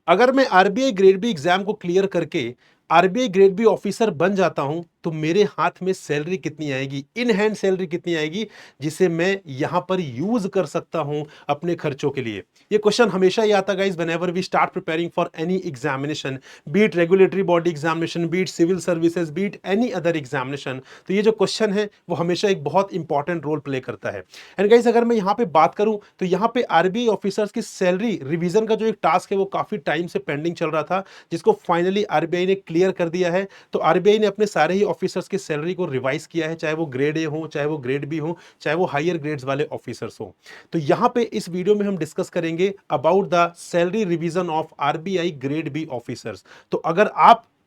अगर मैं RBI grade B exam को क्लियर करके आरबीआई ग्रेड बी ऑफिसर बन जाता हूं तो मेरे हाथ में सैलरी कितनी आएगी, इन हैंड सैलरी कितनी आएगी जिसे मैं यहां पर यूज कर सकता हूं अपने खर्चों के लिए। ये क्वेश्चन हमेशा ही आता guys whenever we start preparing for any examination, be it regulatory body examination, be it civil services, be it any other examination. तो ये जो क्वेश्चन है वो हमेशा एक बहुत इंपॉर्टेंट रोल प्ले करता है। एंड गाइस अगर मैं यहाँ पे बात करूं तो यहाँ पे आरबीआई ऑफिसर्स की सैलरी रिवीजन का जो एक टास्क है वो काफी टाइम से पेंडिंग चल रहा था, जिसको फाइनली आरबीआई ने क्लियर कर दिया है। तो आरबीआई ने अपने सारे ही ऑफिसर्स की सैलरी को रिवाइज किया है, चाहे वो ग्रेड ए हो, चाहे वो ग्रेड बी हो, चाहे वो हायर ग्रेड्स वाले ऑफिसर्स हो। तो यहां पे इस वीडियो में हम डिस्कस करेंगे about the salary revision of RBI grade B officers. तो अगर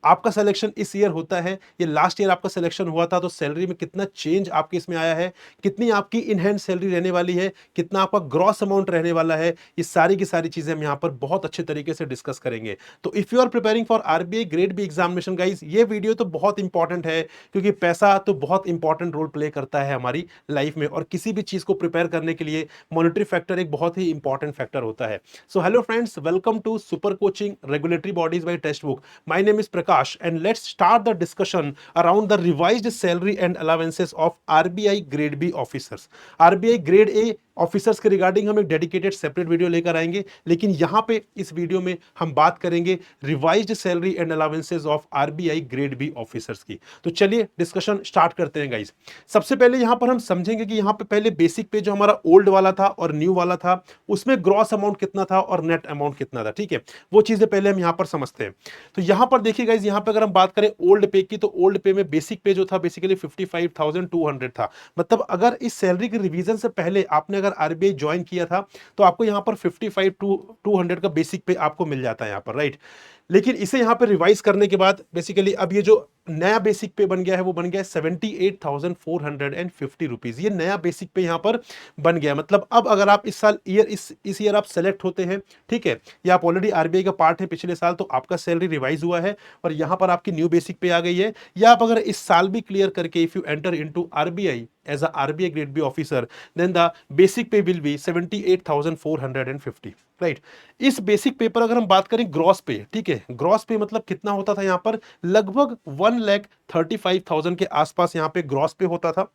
आपका सिलेक्शन इस ईयर होता है, ये लास्ट ईयर आपका सिलेक्शन हुआ था, तो सैलरी में कितना चेंज आपके इसमें आया है, कितनी आपकी इन हैंड सैलरी रहने वाली है, कितना आपका ग्रॉस अमाउंट रहने वाला है, ये सारी की सारी चीजें हम यहां पर बहुत अच्छे तरीके से डिस्कस करेंगे। तो if you are preparing for RBI grade B examination guys, ये वीडियो तो बहुत इंपॉर्टेंट है, क्योंकि पैसा तो बहुत इंपॉर्टेंट रोल प्ले करता है हमारी लाइफ में, और किसी भी चीज को प्रिपेयर करने के लिए मॉनेटरी फैक्टर एक बहुत ही इंपॉर्टेंट फैक्टर होता है। So hello friends, welcome to super coaching regulatory bodies by Testbook. My name is Prakash and let's start the discussion around the revised salary and allowances of RBI Grade B officers. RBI Grade A officers के regarding हम एक dedicated separate video लेकर आएंगे, लेकिन यहां पे इस video में हम बात करेंगे revised salary and allowances of RBI grade B officers की। तो चलिए डिस्कशन स्टार्ट करते हैं गाइस। सबसे पहले यहां पर हम समझेंगे कि यहां पे पहले बेसिक पे जो हमारा ओल्ड वाला था और न्यू वाला था, उसमें ग्रॉस अमाउंट कितना था और नेट अमाउंट कितना था। ठीक है, वो चीजें पहले हम यहां पर समझते हैं। तो यहां पर देखिए गाइस, यहां पे अगर हम बात करें ओल्ड पे की, तो ओल्ड पे में बेसिक पे जो था बेसिकली 55,200 था। मतलब अगर इस सैलरी के रिवीजन से पहले आपने अगर आरबीआई ज्वाइन किया था तो आपको यहां पर 55,200 का बेसिक पे आपको मिल जाता है यहां पर, राइट। लेकिन इसे यहां पर रिवाइज करने के बाद बेसिकली अब ये जो नया बेसिक पे बन गया है वो बन गया है 78,450 रुपीज। ये नया बेसिक पे यहां पर बन गया। मतलब अब अगर आप इस साल इस ईयर आप सेलेक्ट होते हैं, ठीक है, या आप ऑलरेडी आरबीआई का पार्ट है पिछले साल, तो आपका सैलरी रिवाइज हुआ है और यहां पर आपकी न्यू बेसिक पे आ गई है। या आप अगर इस साल भी क्लियर करके if you enter into RBI as a RBI grade B officer, then the basic pay will be 78,450, right. इस बेसिक पे पर अगर हम बात करें ग्रॉस पे, ठीक है, ग्रॉस पे मतलब कितना होता था यहां पर, लगभग 1,35,000 के आसपास यहां पे ग्रॉस पे होता था,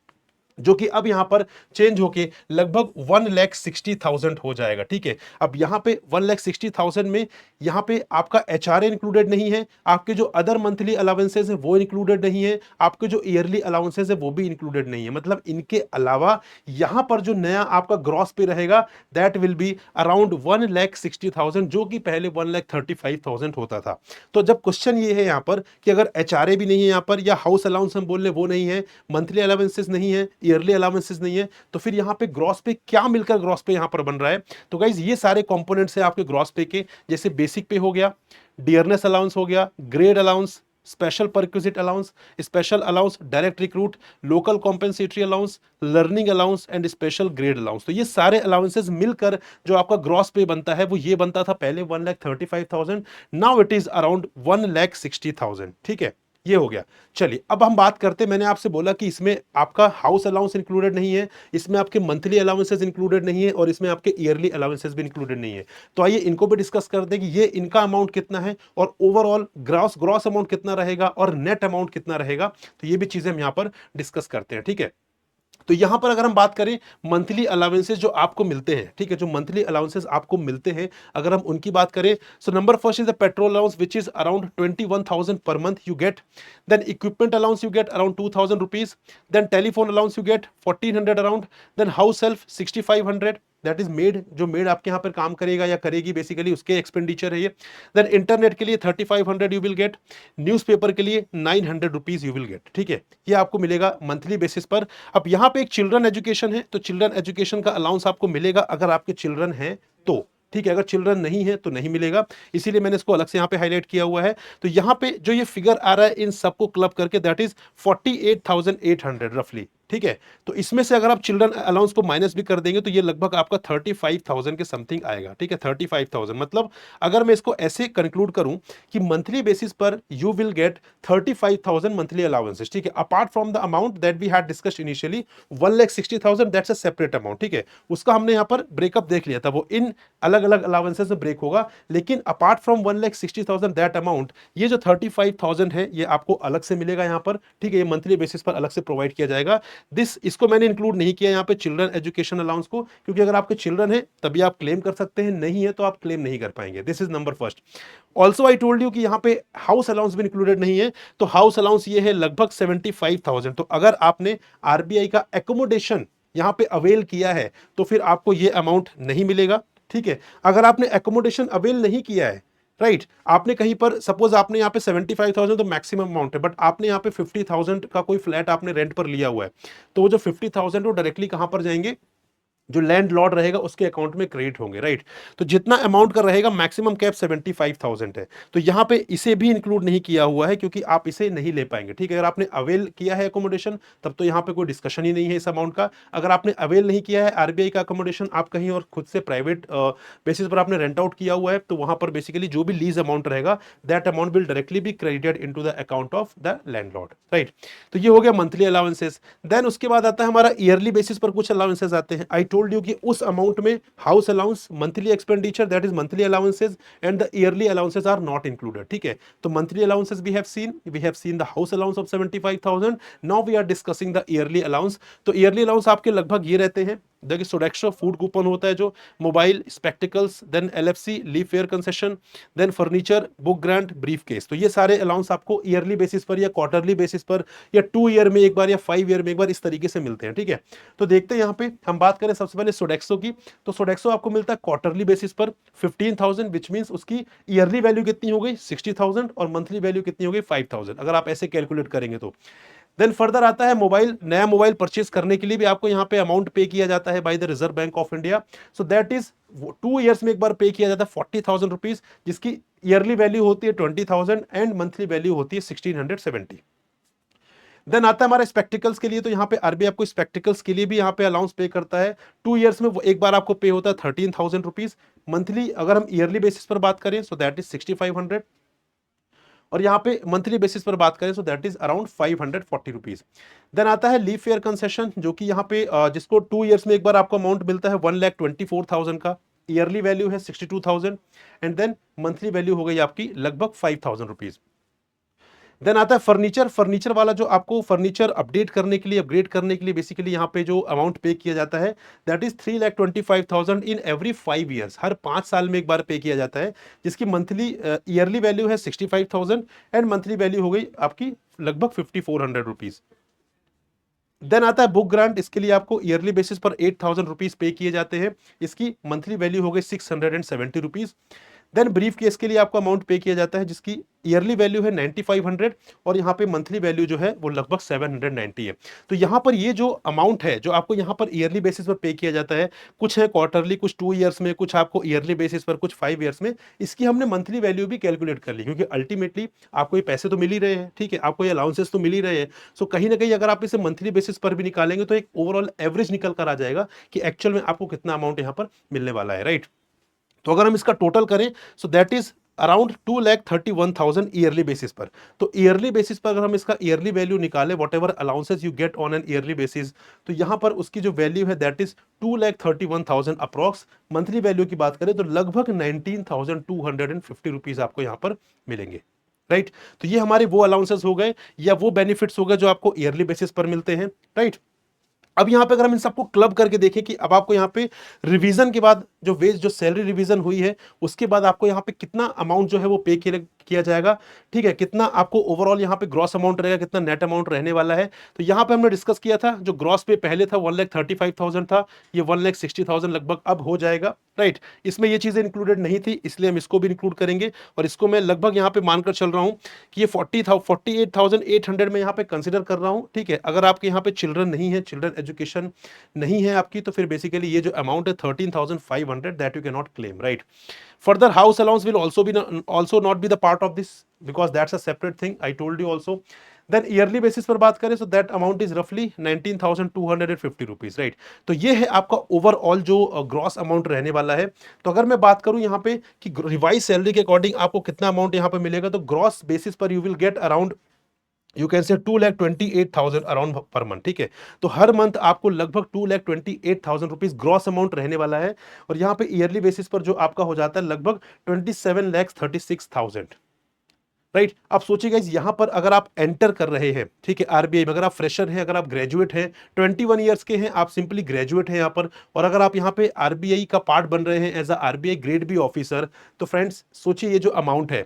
जो कि अब यहां पर चेंज होके लगभग 1,60,000 हो जाएगा। ठीक है, अब यहां पे 1,60,000 में यहां पे आपका एचआरए इंक्लूडेड नहीं है, आपके जो अदर मंथली अलाउंसेस है वो इंक्लूडेड नहीं है, आपके जो ईयरली अलाउंसेस है वो भी इंक्लूडेड नहीं है। मतलब इनके अलावा यहां पर जो नया आपका ग्रॉस पे रहेगा दैट विल बी अराउंड 1,60,000, जो कि पहले 1,35,000 होता था। तो जब क्वेश्चन ये है यहां पर कि अगर एचआरए भी नहीं है यहां पर, या हाउस अलाउंस हम बोल रहे वो नहीं है, मंथली अलाउंसेस नहीं है, ईयरली अलाउंसेस नहीं है, तो फिर यहां पे ग्रॉस पे क्या मिलकर ग्रॉस पे यहां पर बन रहा है। तो गाइज ये सारे कंपोनेंट्स है आपके ग्रॉस पे के, जैसे बेसिक पे हो गया, डियरनेस अलाउंस हो गया, grade allowance, special perquisite allowance, special allowance, direct recruit, local compensatory allowance, learning allowance and special grade allowance. तो ये सारे अलाउंसेस मिलकर जो आपका ग्रॉस पे बनता है वो ये बनता था पहले 1,35,000, नाउ इट इज अराउंड 1,60,000। ठीक है, ये हो गया। चलिए अब हम बात करते हैं, मैंने आपसे बोला कि इसमें आपका हाउस अलाउंस इंक्लूडेड नहीं है, इसमें आपके मंथली अलाउंसेस इंक्लूडेड नहीं है, और इसमें आपके ईयरली अलाउंसेस भी इंक्लूडेड नहीं है। तो आइए इनको भी डिस्कस करते हैं कि ये इनका अमाउंट कितना है और ओवरऑल ग्रॉस ग्रॉस अमाउंट कितना रहेगा और नेट अमाउंट कितना रहेगा। तो ये भी चीजें हम यहां पर डिस्कस करते हैं। ठीक है, तो यहां पर अगर हम बात करें मंथली अलाउंसेस जो आपको मिलते हैं, ठीक है, जो मंथली अलाउंसेस आपको मिलते हैं अगर हम उनकी बात करें, so number first is the petrol allowance which is around 21,000 per month you get. Then equipment allowance you get around 2,000 rupees. Then telephone allowance you get 1,400 around. Then house help 6,500, that is made, जो made आपके यहाँ पर काम करेगा या करेगी basically उसके expenditure है ये। देन इंटरनेट के लिए 3,500 यू विल गेट, न्यूज़पेपर के लिए 900 रुपीज यू विल गेट। ठीक है, ये आपको मिलेगा मंथली बेसिस पर। अब यहाँ पे एक चिल्ड्रन एजुकेशन है, तो चिल्ड्रन एजुकेशन का अलाउंस आपको मिलेगा अगर आपके चिल्ड्रन हैं तो, ठीक है, अगर चिल्ड्रन नहीं है तो नहीं मिलेगा, इसीलिए मैंने इसको अलग से यहाँ पे हाईलाइट किया हुआ है। तो यहाँ पे जो ये फिगर आ रहा है इन सबको क्लब करके दैट इज 48,800 रफली, ठीक है। तो इसमें से अगर आप चिल्ड्रन अलाउंस को माइनस भी कर देंगे तो ये लगभग आपका 35,000 के समथिंग आएगा, ठीक है। 35,000 मतलब अगर मैं इसको ऐसे कंक्लूड करूं कि मंथली बेसिस पर you will get 35,000 monthly allowances, ठीक है, apart from the amount that we had discussed initially 1,60,000, that's a separate amount, ठीक है। उसका हमने यहाँ पर ब्रेकअप देख लिया था, वो इन अलग अलग अलाउंसेस में ब्रेक होगा, लेकिन अपार्ट फ्रॉम 1,60,000 दैट अमाउंट, ये जो 35,000 है ये आपको अलग से मिलेगा यहाँ पर, ठीक है। ये मंथली बेसिस पर अलग से प्रोवाइड किया जाएगा। इसको मैंने इंक्लूड नहीं किया यहाँ पे चिल्ड्रन एजुकेशन अलाउंस को, क्योंकि अगर आपके चिल्ड्रन है तभी आप क्लेम कर सकते हैं, नहीं है तो आप क्लेम नहीं कर पाएंगे। This is number first. Also I told you कि यहाँ पे हाउस अलाउंस भी इंक्लूडेड नहीं है, तो हाउस अलाउंस ये है लगभग 75,000। तो अगर आपने आरबीआई का एकोमोडेशन यहाँ पे अवेल किया है तो फिर आपको ये अमाउंट नहीं मिलेगा, ठीक है। अगर आपने एकोमोडेशन अवेल नहीं किया है, राइट, आपने कहीं पर सपोज आपने यहाँ पे 75,000 तो मैक्सिमम अमाउंट है, बट आपने यहाँ पे 50,000 का कोई फ्लैट आपने रेंट पर लिया हुआ है, तो वो जो 50,000 वो डायरेक्टली कहां पर जाएंगे, जो लैंड लॉर्ड रहेगा उसके अकाउंट में क्रेडिट होंगे, राइट। तो जितना अमाउंट का रहेगा मैक्सिमम कैप 75,000 है, तो यहां पे इसे भी इंक्लूड नहीं किया हुआ है क्योंकि आप इसे नहीं ले पाएंगे, ठीक है। अगर आपने अवेल किया है अकोमोडेशन तब तो यहां पे कोई डिस्कशन ही नहीं है इस अमाउंट का। अगर आपने अवेल नहीं किया है आरबीआई का अकोमोडेशन, आप कहीं और खुद से प्राइवेट बेसिस पर आपने रेंट आउट किया हुआ है, तो वहां पर बेसिकली जो भी लीज अमाउंट रहेगा that amount will directly be credited into the account of the landlord, right. तो ये हो गया मंथली अलाउंसेस। देन उसके बाद आता है हमारा ईयरली बेसिस पर कुछ अलाउंसेस आते हैं। आई टोल्ड यू कि उस अमाउंट में house allowance, monthly expenditure that is monthly allowances and the yearly allowances are not included, ठीक है। तो monthly allowances we have seen the house allowance of 75,000। Now we are discussing the yearly allowance. तो yearly allowance आपके लगभग ये रहते हैं, देखिए सोडेक्सो फूड कूपन होता है जो, mobile, spectacles, then LFC leave fare concession, then furniture, book grant, briefcase. तो ये सारे अलाउंस आपको ईयरली बेसिस पर या क्वार्टरली बेसिस पर या 2 ईयर में एक बार या 5 ईयर में एक बार इस तरीके से मिलते हैं, ठीक है। तो देखते हैं यहाँ पे हम बात करें सबसे पहले सोडेक्सो की। तो सोडेक्सो आपको मिलता है क्वार्टरली बेसिस पर 15,000, विच मींस उसकी ईयरली वैल्यू कितनी हो गई 60,000 और मंथली वैल्यू कितनी हो गई 5,000, अगर आप ऐसे कैलकुलेट करेंगे तो। देन फर्दर आता है मोबाइल, नया मोबाइल परचेज करने के लिए भी आपको यहाँ पे अमाउंट पे किया जाता है by the reserve bank of India. So that is 2 years में एक बार पे किया जाता है 40,000 रुपीज, जिसकी ईयरली वैल्यू होती है 20,000 एंड मंथली वैल्यू होती है 1,670। देन आता है हमारे स्पेक्टिकल्स के लिए, तो यहाँ पे आरबीआई आपको स्पेक्टिकल्स के लिए भी यहाँ पे अलाउंस पे करता है। 2 ईयर्स में एक बार आपको पे होता है 13,000 रुपीज। मंथली अगर हम ईयरली बेसिस पर बात करें सो दैट इज 6,500, और यहाँ पे मंथली बेसिस पर बात करें so that is around 540 rupees. Then आता है लीव फेयर कंसेशन, जो कि यहाँ पे जिसको 2 ईयर्स में एक बार आपको अमाउंट मिलता है 1,24,000 का, ईयरली वैल्यू है 62,000 एंड देन मंथली वैल्यू हो गई आपकी लगभग 5,000 रुपीज। देन आता है फर्नीचर। फर्नीचर वाला जो आपको फर्नीचर अपडेट करने के लिए, अपग्रेड करने के लिए बेसिकली यहाँ पे जो अमाउंट पे किया जाता है that is 3,25,000 in every 5 years, हर 5 साल में एक बार पे किया जाता है, जिसकी मंथली ईयरली वैल्यू है 65,000 एंड मंथली वैल्यू हो गई आपकी लगभग 5,400 रुपीज। देन आता है बुक ग्रांट, इसके लिए आपको ईयरली बेसिस पर 8,000 रुपीज पे किए जाते हैं, इसकी मंथली वैल्यू हो गई 670 रुपीज। देन ब्रीफ केस के लिए आपको अमाउंट पे किया जाता है जिसकी ईयरली वैल्यू है 9,500 और यहाँ पे मंथली वैल्यू जो है वो लगभग 790 है। तो यहाँ पर ये जो अमाउंट है जो आपको यहाँ पर ईयरली बेसिस पर पे किया जाता है, कुछ है क्वार्टरली, कुछ 2 ईयर्स में, कुछ आपको ईयरली बेसिस पर, कुछ 5 ईयर्स में, इसकी हमने मंथली वैल्यू भी कैलकुलेट कर ली, क्योंकि अल्टीमेटली आपको ये पैसे तो मिल ही रहे हैं, ठीक है, आपको ये अलाउंसेस तो मिल ही रहे हैं। सो कहीं ना कहीं अगर आप इसे मंथली बेसिस पर भी निकालेंगे तो एक ओवरऑल एवरेज निकल कर आ जाएगा कि एक्चुअल में आपको कितना अमाउंट यहाँ पर मिलने वाला है, राइट। तो अगर हम इसका टोटल करें so that is around 2,31,000 yearly basis पर। तो ईयरली बेसिस पर अगर हम इसका ईयरली वैल्यू निकालें, what ever allowances you get on an yearly basis, तो यहां पर उसकी जो वैल्यू है that is 2,31,000 approx. Monthly value की बात करें तो लगभग 19,250 रुपीज आपको यहां पर मिलेंगे, राइट। तो ये हमारे वो अलाउंसेस हो गए या वो बेनिफिट्स हो गए जो आपको ईयरली बेसिस पर मिलते हैं, राइट। अब यहाँ पे अगर हम इन सबको क्लब करके देखें कि अब आपको यहाँ पे रिवीजन के बाद जो वेज जो सैलरी रिवीजन हुई है उसके बाद आपको यहाँ पे कितना अमाउंट जो है वो पे किया जाएगा, ठीक है, कितना आपको ओवरऑल यहाँ पे ग्रॉस अमाउंट रहेगा, कितना नेट अमाउंट रहने वाला है। तो यहाँ पे हमने डिस्कस किया था जो ग्रॉस पे पहले था 1,35,000 था, ये 1,60,000 लगभग अब हो जाएगा, राइट। इसमें ये चीजें इंक्लूडेड नहीं थी इसलिए हम इसको भी इंक्लूड करेंगे और इसको मैं लगभग यहाँ पे मानकर चल रहा हूँ कि ये 48,800 में यहाँ पे कंसिडर कर रहा हूँ, ठीक है। अगर आपके यहाँ पे चिल्ड्रन नहीं है, चिल्ड्रन एजुकेशन नहीं है आपकी, तो फिर बेसिकली ये जो अमाउंट है 13,500 that you can not claim, right. Further, house allowance will also not be the part of this because that's a separate thing. I told you also. Then yearly basis पर बात करें, so that amount is रफली 19,250 rupees, right. तो ये है आपका overall जो gross amount रहने वाला है। तो अगर मैं बात करूं यहाँ पे कि रिवाइज सैलरी के अकॉर्डिंग आपको कितना अमाउंट यहाँ पे मिलेगा, तो ग्रॉस बेसिस पर you will get around, you can say 2,28,000 around per month, ठीक है। तो हर मंथ आपको लगभग 2,28,000 रुपीज ग्रॉस अमाउंट रहने वाला है। और यहाँ पे ईयरली बेसिस पर जो आपका हो जाता है लगभग 27,36,000, राइट। आप सोचिए गाइस, यहां पर अगर आप एंटर कर रहे हैं, ठीक है, आरबीआई में, अगर आप फ्रेशर हैं, अगर आप ग्रेजुएट हैं, 21 ईयर्स के हैं, आप सिंपली ग्रेजुएट हैं यहां पर, और अगर आप यहां पे आरबीआई का पार्ट बन रहे हैं as a RBI grade B officer, तो फ्रेंड्स सोचिए ये जो अमाउंट है,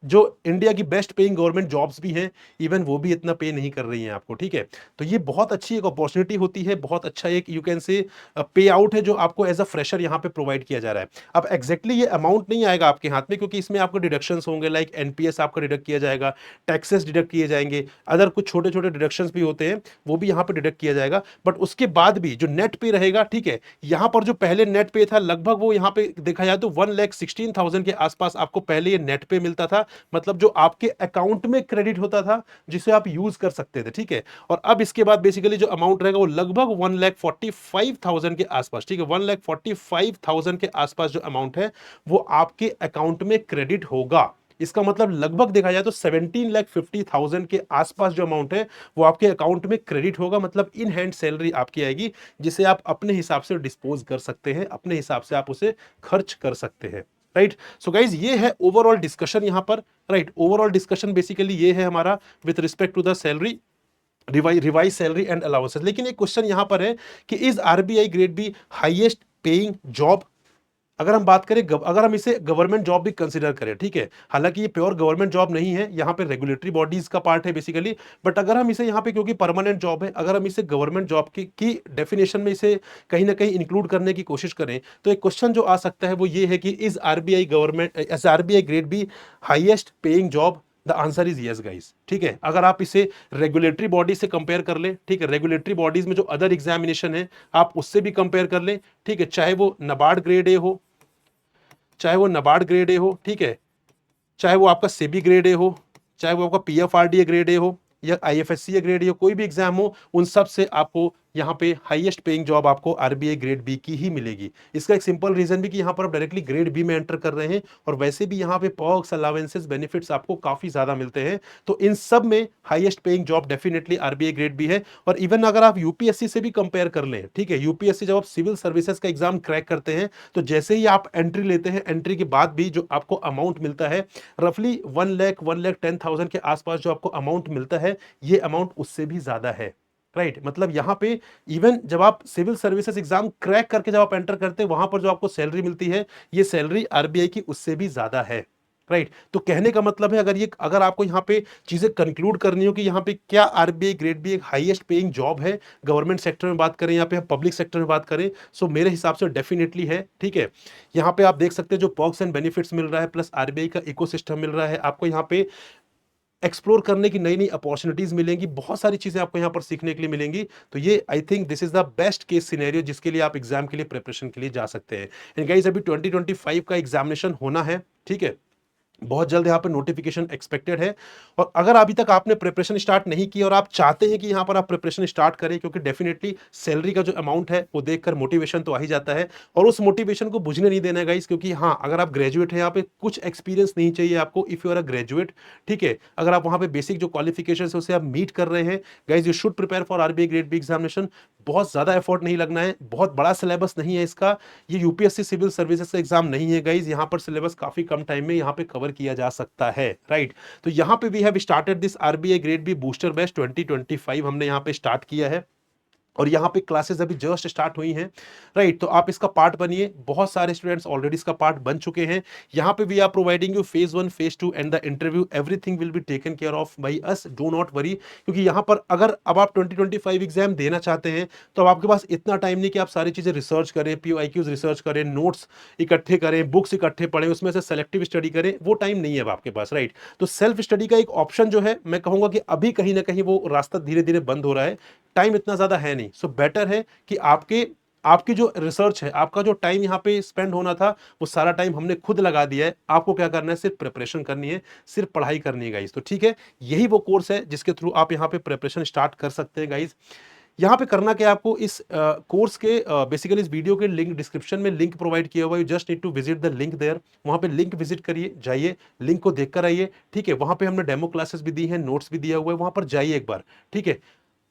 जो इंडिया की बेस्ट पेइंग गवर्नमेंट जॉब्स भी हैं, इवन वो भी इतना पे नहीं कर रही हैं आपको, ठीक है। तो ये बहुत अच्छी एक अपॉर्चुनिटी होती है, बहुत अच्छा एक यू कैन से पे आउट है जो आपको एज अ फ्रेशर यहाँ पे प्रोवाइड किया जा रहा है। अब एग्जैक्टली ये अमाउंट नहीं आएगा आपके हाथ में, क्योंकि इसमें आपको डिडक्शंस होंगे, लाइक एनपीएस आपका डिडक्ट किया जाएगा, टैक्सेस डिडक्ट किए जाएंगे, अदर कुछ छोटे छोटे डिडक्शंस भी होते हैं, वो भी यहाँ पे डिडक्ट किया जाएगा। बट उसके बाद भी जो नेट पे रहेगा, ठीक है, यहाँ पर जो पहले नेट पे था लगभग वो यहाँ पे देखा जाए तो 1,16,000 के आसपास आपको पहले ये नेट पे मिलता था, मतलब जो आपके अकाउंट में क्रेडिट होता था, जिसे आप यूज कर सकते थे, ठीक है। और अब इसके बाद बेसिकली जो अमाउंट रहेगा वो लगभग 1,45,000 के आसपास, ठीक है, 1,45,000 के आसपास जो अमाउंट है वो आपके अकाउंट में क्रेडिट होगा। इसका मतलब लगभग देखा जाए तो 17,50,000 के आसपास जो अमाउंट है वो आपके अकाउंट में क्रेडिट होगा, मतलब इन हैंड सैलरी आपकी आएगी, जिसे आप अपने हिसाब से डिस्पोज कर सकते हैं, अपने हिसाब से आप उसे खर्च कर सकते हैं, राइट। सो गाइज ये है ओवरऑल डिस्कशन यहां पर, राइट। ओवरऑल डिस्कशन बेसिकली ये है हमारा with respect to the salary, revise salary and allowances. लेकिन एक क्वेश्चन यहां पर है कि is RBI grade B highest paying job? अगर हम बात करें, अगर हम इसे गवर्नमेंट जॉब भी कंसीडर करें, ठीक है, हालांकि ये प्योर गवर्नमेंट जॉब नहीं है, यहाँ पे रेगुलेटरी बॉडीज का पार्ट है बेसिकली, बट अगर हम इसे यहाँ पे, क्योंकि परमानेंट जॉब है, अगर हम इसे गवर्नमेंट जॉब की डेफिनेशन में इसे कहीं ना कहीं इंक्लूड करने की कोशिश करें, तो एक क्वेश्चन जो आ सकता है वो ये है कि is RBI government as RBI grade B highest paying job? The answer is yes guys, ठीक है। अगर आप इसे रेगुलेटरी बॉडी से कंपेयर कर ले, ठीक है, रेगुलेटरी बॉडीज में जो अदर एग्जामिनेशन है आप उससे भी कंपेयर कर ले, ठीक है, चाहे वो नबार्ड ग्रेड ए हो, चाहे वो नबार्ड ग्रेड ए हो, ठीक है, चाहे वो आपका सेबी ग्रेड ए हो, चाहे वो आपका पीएफआरडीए ग्रेड ए हो, या आईएफएससी ग्रेड ए हो, कोई भी एग्जाम हो, उन सब से आपको यहाँ पे हाईएस्ट पेइंग जॉब आपको आरबीआई ग्रेड बी की ही मिलेगी। इसका एक सिंपल रीजन भी कि यहाँ पर आप डायरेक्टली ग्रेड बी में एंटर कर रहे हैं, और वैसे भी यहाँ पे पर्क्स, अलावेंसेस, बेनिफिट्स आपको काफी ज्यादा मिलते हैं। तो इन सब में highest paying job definitely RBI grade B है। और इवन अगर आप यूपीएससी से भी कंपेयर कर लें, ठीक है, यूपीएससी जब आप सिविल सर्विसेज का एग्जाम क्रैक करते हैं, तो जैसे ही आप एंट्री लेते हैं, एंट्री के बाद भी जो आपको अमाउंट मिलता है रफली 1,10,000 के आसपास जो आपको अमाउंट मिलता है, ये अमाउंट उससे भी ज्यादा है, राइट। मतलब यहां पे इवन जब आप सिविल सर्विसेज एग्जाम क्रैक करके जब आप एंटर करते हैं, वहां पर जो आपको सैलरी मिलती है, ये सैलरी आरबीआई की उससे भी ज्यादा है, राइट। तो कहने का मतलब है, अगर आपको यहाँ पे चीजें कंक्लूड करनी हो कि यहाँ पे क्या आरबीआई ग्रेड बी एक हाईएस्ट पेइंग जॉब है, गवर्नमेंट सेक्टर में बात करें, यहाँ पे पब्लिक सेक्टर में बात करें, सो मेरे हिसाब से डेफिनेटली है, ठीक है। यहाँ पे आप देख सकते हैं जो पर्क्स एंड बेनिफिट्स मिल रहा है, प्लस आरबीआई का इकोसिस्टम मिल रहा है, आपको यहाँ पे एक्सप्लोर करने की नई नई अपॉर्चुनिटीज मिलेंगी, बहुत सारी चीजें आपको यहाँ पर सीखने के लिए मिलेंगी। तो ये I think this is the best case scenario जिसके लिए आप एग्जाम के लिए प्रिपरेशन के लिए जा सकते हैं। एंड गाइस अभी 2025 का एग्जामिनेशन होना है, ठीक है, बहुत जल्द यहाँ पे नोटिफिकेशन एक्सपेक्टेड है। और अगर अभी तक आपने प्रिपरेशन स्टार्ट नहीं की और आप चाहते हैं कि यहाँ पर आप प्रिपरेशन स्टार्ट करें, क्योंकि डेफिनेटली सैलरी का जो अमाउंट है वो देखकर मोटिवेशन तो आ ही जाता है, और उस मोटिवेशन को बुझने नहीं देना है गाइस। क्योंकि हाँ, अगर आप ग्रेजुएट हैं, यहाँ पे कुछ एक्सपीरियंस नहीं चाहिए आपको, if you are a graduate, ठीक है, अगर आप वहाँ पे बेसिक जो क्वालिफिकेशन है उसे आप मीट कर रहे हैं, guys you should prepare for RBI grade B examination. बहुत ज्यादा एफर्ट नहीं लगना है, बहुत बड़ा सिलेबस नहीं है इसका, ये यूपीएससी सिविल सर्विसेज का एग्जाम नहीं है गाइज, यहाँ पर सिलेबस काफी कम टाइम में यहाँ पे कवर किया जा सकता है, राइट। तो यहाँ पे we have started this RBI grade B booster batch 2025 हमने यहाँ पे स्टार्ट किया है, और यहाँ पे क्लासेस अभी जस्ट स्टार्ट हुई हैं, राइट। तो आप इसका पार्ट बनिए, बहुत सारे स्टूडेंट्स ऑलरेडी इसका पार्ट बन चुके हैं। यहाँ पे we are providing you phase 1, phase 2 and the interview, everything will be taken care of by us, do not worry. क्योंकि यहाँ पर अगर अब आप 2025 एग्जाम देना चाहते हैं, तो अब आपके पास इतना टाइम नहीं कि आप सारी चीजें रिसर्च करें, पीओआईक्यूज रिसर्च करें, नोट्स इकट्ठे करें, बुक्स इकट्ठे पढ़ें, उसमें से सेलेक्टिव स्टडी करें, वो टाइम नहीं है अब आपके पास, राइट। तो सेल्फ स्टडी का एक ऑप्शन जो है, मैं कहूंगा कि अभी कहीं ना कहीं वो रास्ता धीरे धीरे बंद हो रहा है, टाइम इतना ज्यादा है नहीं। सो बेटर है कि आपके आपकी जो रिसर्च है, आपका जो टाइम यहाँ पे स्पेंड होना था, वो सारा टाइम हमने खुद लगा दिया है। आपको क्या करना है, सिर्फ प्रिपरेशन करनी है, सिर्फ पढ़ाई करनी है गाइस। तो ठीक है, यही वो कोर्स है जिसके थ्रू आप यहाँ पे प्रिपरेशन स्टार्ट कर सकते हैं गाइस। यहाँ पे करना क्या है आपको, इस कोर्स के बेसिकली इस वीडियो के लिंक डिस्क्रिप्शन में लिंक प्रोवाइड किया हुआ है। You just need to visit the link there. वहाँ पे लिंक विजिट करिए, जाइए, लिंक को देख कर आइए, ठीक है। वहाँ पे हमने डेमो क्लासेस भी दी हैं, नोट्स भी दिया हुआ है, वहाँ पर जाइए एक बार, ठीक है।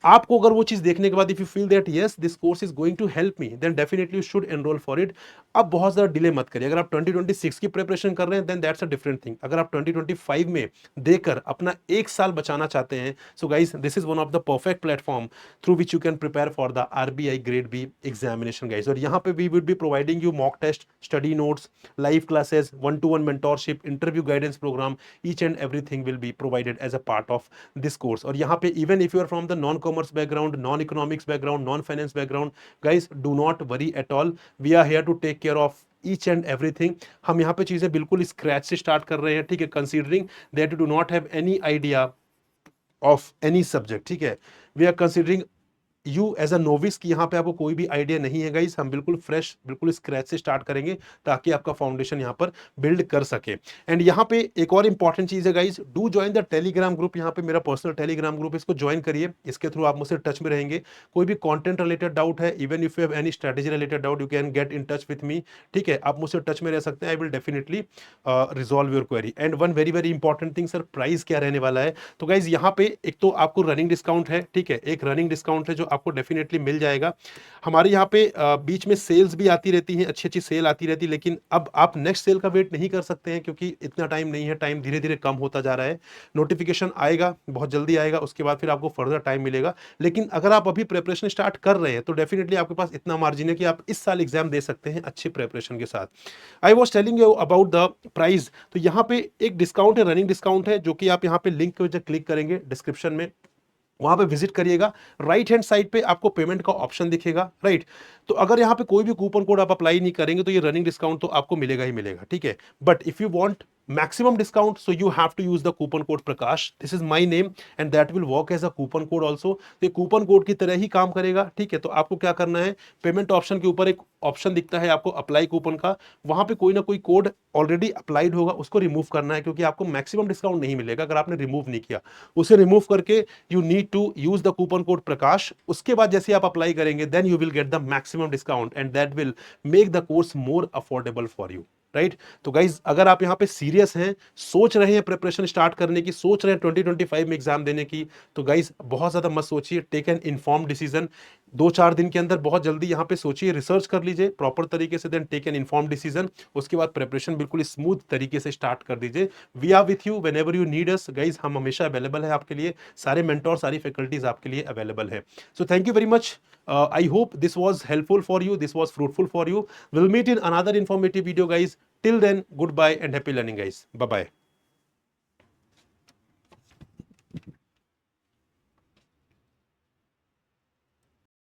आपको अगर वो चीज देखने के बाद if you feel that yes this course is going to help me, then definitely you should enroll for it. अब बहुत ज्यादा डिले मत करिए। अगर आप 2026 की प्रिपरेशन कर रहे हैं then that's a different thing. अगर आप 2025 में देकर अपना एक साल बचाना चाहते हैं, so guys this is one of the perfect platform through which you can prepare for the RBI grade B examination guys. और यहाँ पे we will be providing you mock test, study notes, live classes, 1-to-1 mentorship, interview guidance program, each and everything will be provided as a part of this course. और यहाँ पे even if you are from the non commerce background, non economics background, non finance background, guys do not worry at all. We are here to take care of each and everything. हम यहाँ पे चीजें बिल्कुल scratch से start कर रहे हैं, ठीक है, considering that you do not have any idea of any subject, ठीक है। We are considering you as a novice की यहाँ पे आपको कोई भी आइडिया नहीं है गाइस। हम बिल्कुल फ्रेश, बिल्कुल स्क्रैच से स्टार्ट करेंगे ताकि आपका फाउंडेशन यहाँ पर बिल्ड कर सके। एंड यहाँ पे एक और इंपॉर्टेंट चीज है guys, do join the Telegram group. यहाँ पे मेरा पर्सनल टेलीग्राम ग्रुप, इसको ज्वाइन करिए। इसके थ्रू आप मुझसे टच में रहेंगे। कोई भी कंटेंट रिलेटेड डाउट है, even if you have any strategy related doubt, you can get in touch with me, ठीक है। आप मुझसे टच में रह सकते हैं। I will definitely resolve your query. And one very very important thing sir, price क्या रहने वाला है। तो गाइज यहाँ पे एक तो आपको रनिंग डिस्काउंट है, ठीक है, एक रनिंग डिस्काउंट है जो आपको डेफिनेटली मिल जाएगा। हमारे यहाँ पे बीच में सेल्स भी आती रहती हैं, अच्छी अच्छी सेल आती रहती है, लेकिन अब आप नेक्स्ट सेल का वेट नहीं कर सकते हैं क्योंकि इतना टाइम नहीं है, टाइम धीरे धीरे कम होता जा रहा है। नोटिफिकेशन आएगा, बहुत जल्दी आएगा, उसके बाद फिर आपको फर्दर टाइम मिलेगा। लेकिन अगर आप अभी प्रिपरेशन स्टार्ट कर रहे हैं तो डेफिनेटली आपके पास इतना मार्जिन है कि आप इस साल एग्जाम दे सकते हैं अच्छी प्रिपरेशन के साथ। I was telling you about the price. तो यहाँ पे एक डिस्काउंट है, रनिंग डिस्काउंट है, जो कि आप यहाँ पे लिंक पे जब क्लिक करेंगे डिस्क्रिप्शन में, वहां पे विजिट करिएगा। राइट हैंड साइड पे आपको पेमेंट का ऑप्शन दिखेगा, राइट। तो अगर यहाँ पे कोई भी कूपन कोड आप अप्लाई नहीं करेंगे तो ये रनिंग डिस्काउंट तो आपको मिलेगा ही मिलेगा, ठीक है। But if you want maximum discount, so you have to use the coupon code Prakash. This is my name and that will work as a coupon code also. तो ये कूपन कोड की तरह ही काम करेगा, ठीक है। तो आपको क्या करना है, पेमेंट ऑप्शन के ऊपर एक ऑप्शन दिखता है आपको अप्लाई कूपन का, वहां पे कोई ना कोई कोड ऑलरेडी अप्लाइड होगा, उसको रिमूव करना है क्योंकि आपको मैक्सिमम डिस्काउंट नहीं मिलेगा अगर आपने रिमूव नहीं किया। उसे रिमूव करके you need to use the coupon code Prakash. उसके बाद जैसे आप अप्लाई करेंगे then you will get the maximum discount and that will make the course more affordable for you, right. तो गाइज अगर आप यहाँ पे सीरियस हैं, सोच रहे हैं प्रिपरेशन स्टार्ट करने की, सोच रहे हैं 2025 में एग्जाम देने की, तो गाइज बहुत ज्यादा मत सोचिए, टेक एन इन्फॉर्म डिसीजन। 2-4 दिन के अंदर बहुत जल्दी यहाँ पे सोचिए, रिसर्च कर लीजिए प्रॉपर तरीके से, then take an inform decision. उसके बाद प्रिपरेशन बिल्कुल स्मूथ तरीके से स्टार्ट कर दीजिए। We are with you whenever you need us guys. हम हमेशा अवेलेबल है आपके लिए, सारे मेंटोर, सारी फैकल्टीज आपके लिए अवेलेबल है। So thank you very much. I hope this was helpful for you, this was fruitful for you. We'll meet in another informative video guys. Till then, goodbye and happy learning guys. Bye bye.